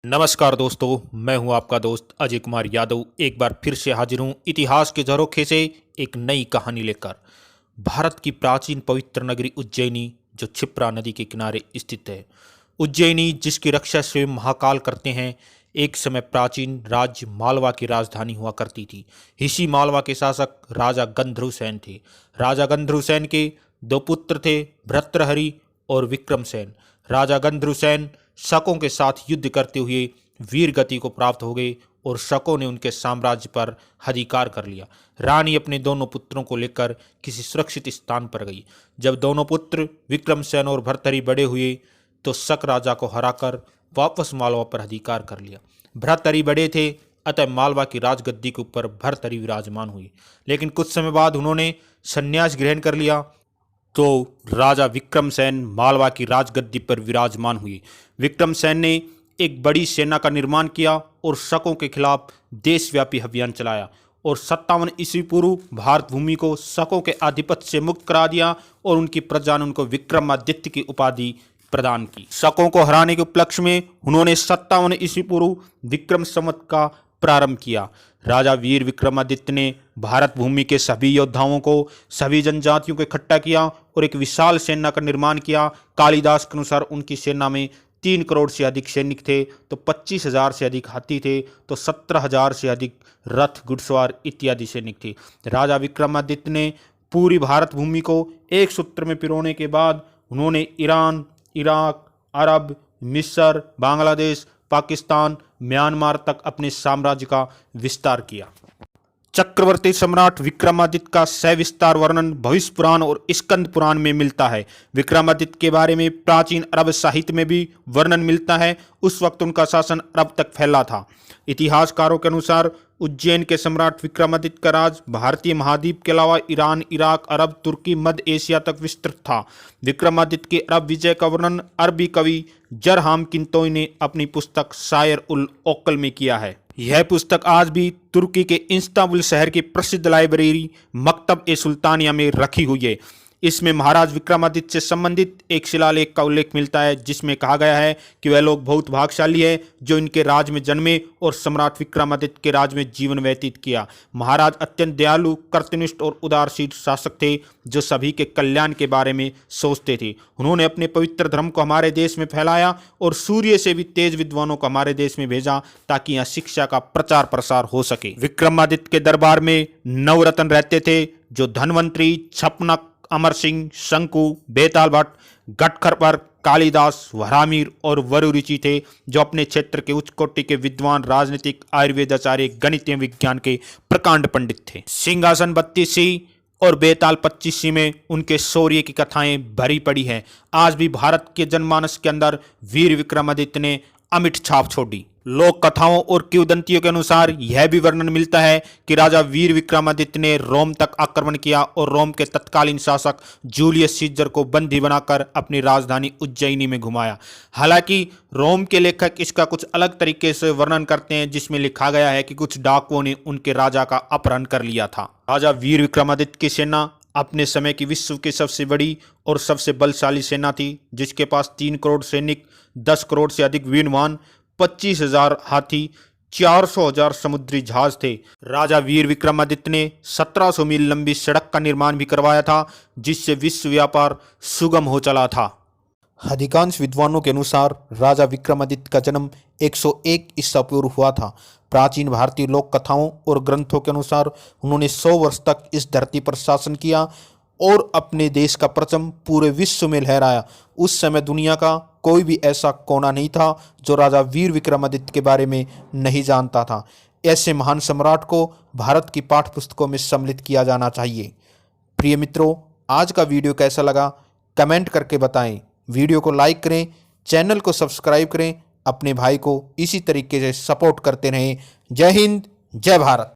नमस्कार दोस्तों, मैं हूं आपका दोस्त अजय कुमार यादव। एक बार फिर से हाजिर हूं इतिहास के झरोखे से एक नई कहानी लेकर। भारत की प्राचीन पवित्र नगरी उज्जैनी, जो क्षिप्रा नदी के किनारे स्थित है। उज्जैनी, जिसकी रक्षा स्वयं महाकाल करते हैं, एक समय प्राचीन राज्य मालवा की राजधानी हुआ करती थी। इसी मालवा के शासक राजा गंधर्वसेन थे। राजा गंधर्वसेन के दो पुत्र थे, भर्तृहरि और विक्रमसेन। राजा गंधर्वसेन शकों के साथ युद्ध करते हुए वीर गति को प्राप्त हो गए और शकों ने उनके साम्राज्य पर अधिकार कर लिया। रानी अपने दोनों पुत्रों को लेकर किसी सुरक्षित स्थान पर गई। जब दोनों पुत्र विक्रमसेन और भर्तृहरि बड़े हुए तो शक राजा को हराकर वापस मालवा पर अधिकार कर लिया। भर्तृहरि बड़े थे, अतः मालवा की राजगद्दी के ऊपर भर्तृहरि विराजमान हुए। लेकिन कुछ समय बाद उन्होंने संन्यास ग्रहण कर लिया तो राजा विक्रमसेन मालवा की राजगद्दी पर विराजमान हुए। विक्रमसेन ने एक बड़ी सेना का निर्माण किया और शकों के खिलाफ देशव्यापी अभियान चलाया और 57 ईस्वी पूर्व भारत भूमि को शकों के आधिपत्य से मुक्त करा दिया और उनकी प्रजा ने उनको विक्रमादित्य की उपाधि प्रदान की। शकों को हराने के उपलक्ष्य में उन्होंने 57 ईस्वी पूर्व विक्रम संवत का प्रारंभ किया। राजा वीर विक्रमादित्य ने भारत भूमि के सभी योद्धाओं को, सभी जनजातियों को इकट्ठा किया और एक विशाल सेना का निर्माण किया। कालिदास के अनुसार उनकी सेना में 3 करोड़ से अधिक सैनिक थे, तो 25,000 से अधिक हाथी थे, तो 17,000 से अधिक रथ, घुड़सवार इत्यादि सैनिक थे। राजा विक्रमादित्य ने पूरी भारत भूमि को एक सूत्र में पिरोने के बाद उन्होंने ईरान, इराक, अरब, मिस्र, बांग्लादेश, पाकिस्तान, म्यांमार तक अपने साम्राज्य का विस्तार किया। चक्रवर्ती सम्राट विक्रमादित्य का सविस्तार वर्णन भविष्य पुराण और स्कंद पुराण में मिलता है। विक्रमादित्य के बारे में प्राचीन अरब साहित्य में भी वर्णन मिलता है। उस वक्त उनका शासन अरब तक फैला था। इतिहासकारों के अनुसार उज्जैन के सम्राट विक्रमादित्य का राज भारतीय महाद्वीप के अलावा ईरान, इराक, अरब, तुर्की, मध्य एशिया तक विस्तृत था। विक्रमादित्य के अरब विजय का वर्णन अरबी कवि जरहाम किंतोई ने अपनी पुस्तक शायर उल ओकल में किया है। यह पुस्तक आज भी तुर्की के इस्तांबुल शहर की प्रसिद्ध लाइब्रेरी मकतब ए सुल्तानिया में रखी हुई है। इसमें महाराज विक्रमादित्य से संबंधित एक शिलालेख का उल्लेख मिलता है, जिसमें कहा गया है कि वह लोग बहुत भाग्यशाली हैं जो इनके राज में जन्मे और सम्राट विक्रमादित्य के राज में जीवन व्यतीत किया। महाराज अत्यंत दयालु, कर्तनिष्ठ और उदारशील शासक थे जो सभी के कल्याण के बारे में सोचते थे। उन्होंने अपने पवित्र धर्म को हमारे देश में फैलाया और सूर्य से भी तेज विद्वानों को हमारे देश में भेजा ताकि यहाँ शिक्षा का प्रचार प्रसार हो सके। विक्रमादित्य के दरबार में नवरत्न रहते थे, जो धनवंतरी, छपनक, अमर सिंह, शंकु, बेताल भट्ट, गटखरपर, कालिदास, वराहमिहिर और वरुरुचि थे, जो अपने क्षेत्र के उच्च कोटि के विद्वान, राजनीतिक, आयुर्वेदाचार्य, गणितीय विज्ञान के प्रकांड पंडित थे। सिंहासन 32 और बेताल 25 में उनके शौर्य की कथाएं भरी पड़ी हैं। आज भी भारत के जनमानस के अंदर वीर विक्रमादित्य ने अमिट छाप छोड़ी। लोक कथाओं और किंवदंतियों के अनुसार यह भी वर्णन मिलता है कि राजा वीर विक्रमादित्य ने रोम तक आक्रमण किया और रोम के तत्कालीन शासक जूलियस सीजर को बंदी बनाकर अपनी राजधानी उज्जैनी में घुमाया। हालांकि रोम के लेखक इसका कुछ अलग तरीके से वर्णन करते हैं, जिसमें लिखा गया है कि कुछ डाकुओं ने उनके राजा का अपहरण कर लिया था। राजा वीर विक्रमादित्य की सेना अपने समय की विश्व की सबसे बड़ी और सबसे बलशाली सेना थी, जिसके पास 3 करोड़ सैनिक, 10 करोड़ से अधिक वीरवान, 25,000 हाथी, 400,000 समुद्री जहाज थे। राजा वीर विक्रमादित्य ने 1700 मील लंबी सड़क का निर्माण भी करवाया था, जिससे विश्व व्यापार सुगम हो चला था। अधिकांश विद्वानों के अनुसार राजा विक्रमादित्य का जन्म 101 ईसा पूर्व हुआ था। प्राचीन भारतीय लोक कथाओं और ग्रंथों के अनुसार उन्होंने 100 वर्ष तक इस धरती पर शासन किया और अपने देश का परचम पूरे विश्व में लहराया। उस समय दुनिया का कोई भी ऐसा कोना नहीं था जो राजा वीर विक्रमादित्य के बारे में नहीं जानता था। ऐसे महान सम्राट को भारत की पाठ्य पुस्तकों में सम्मिलित किया जाना चाहिए। प्रिय मित्रों, आज का वीडियो कैसा लगा कमेंट करके बताएं। वीडियो को लाइक करें, चैनल को सब्सक्राइब करें, अपने भाई को इसी तरीके से सपोर्ट करते रहें। जय हिंद, जय भारत।